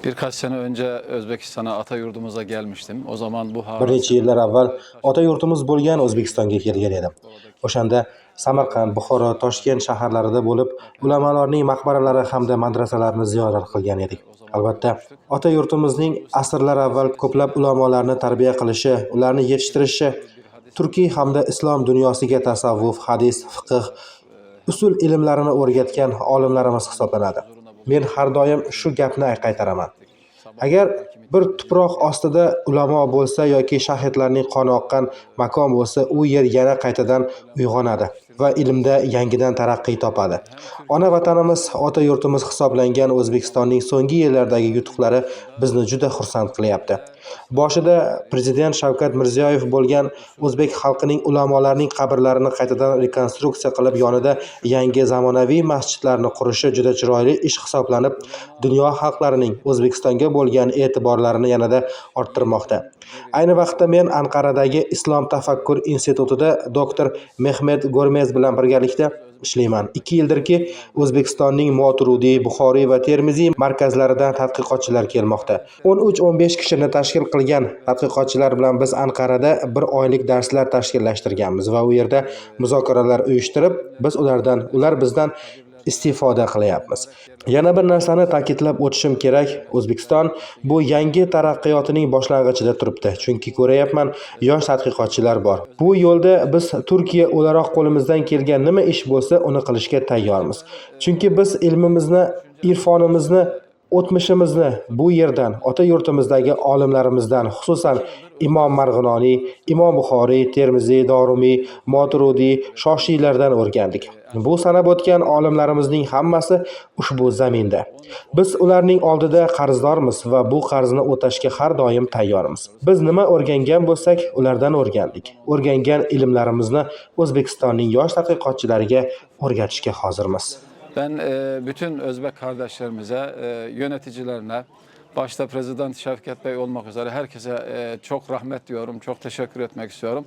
Birkaç sene önce Özbekistan'a ata yurdumuza gelmiştim. O zaman bu Bir necha yillar avval ota yurtimiz bo'lgan O'zbekistonga kelgan edim. O'shanda Samarqand, Buxoro, Toshkent shaharlarida bo'lib, ulamolarning maqbaralari hamda madrasalarini ziyorat qilgan edik. Albatta, ota yurtimizning asrlar avval ko'plab ulamolarni tarbiya qilishi, ularni yetishtirishi turkiy hamda islom dunyosiga tasavvuf, hadis, fiqh, usul ilmlarini o'rgatgan olimlarimiz hisoblanadi. Men har doim shu gapni qaytaraman. Agar bir tuproq ostida ulamo bo'lsa yoki shahidlarning qoni oqqan makon bo'lsa, u yer yana qaytadan uyg'onadi va ilmda yangidan taraqqiy topadi. Ona vatanimiz, ota yurtimiz hisoblangan O'zbekistonning so'nggi yillardagi yutuqlari bizni juda xursand qilyapti. Boshida Prezident Shavkat Mirziyoyev bo'lgan o'zbek xalqining ulamolarning qabrlarini qaytadan rekonstruksiya qilib, yonida yangi zamonaviy masjidlarni qurishi juda chiroyli ish hisoblanib, dunyo xalqlarining O'zbekistonga bo'lgan e'tiborlarini yanada orttirmoqda. Ayni vaqtda men Anqaradagi Islom tafakkur institutida doktor Mehmet Gormez bilan birgalikda ishlayman. 2 yildirki O'zbekistonning Motrudiy, Buxoriy va Termiziy markazlaridan tadqiqotchilar kelmoqda. 13-15 kishini tashkil qilgan tadqiqotchilar bilan biz Anqarada bir oylik darslar tashkillashtirganmiz va u yerda muzokaralar uyushtirib, ular bizdan istifoda qilyapmiz. Yana bir narsani ta'kidlab o'tishim kerak. O'zbekiston bu yangi taraqqiyotining boshlang'ichida turibdi. Chunki ko'rayapman, yosh tadqiqotchilar bor. Bu yo'lda biz Turkiya o'laroq qo'limizdan kelgan nima ish bo'lsa, uni qilishga tayyormiz. Chunki biz ilmimizni, irfonimizni, o'tmishimizni bu yerdan, ota yurtimizdagi olimlarimizdan, xususan Imom Marg'inoniy, Imom Buxoriy, Termiziy, Dorumiy, Motrudiy, Shoshiylardan o'rgandik. Bu sanab o'tgan olimlarimizning hammasi ushbu zaminda. Biz ularning oldida qarzdormiz va bu qarzni o'tashga har doim tayyormiz. Biz nima o'rgangan bo'lsak, ulardan o'rgandik. O'rgangan ilmlarimizni O'zbekistonning yosh tadqiqotchilariga o'rgatishga hozirmiz. Ben bütün Özbek kardeşlerimize, yöneticilerine, başta Prezident Şevket Bey olmak üzere herkese çok rahmet diyorum, çok teşekkür etmek istiyorum.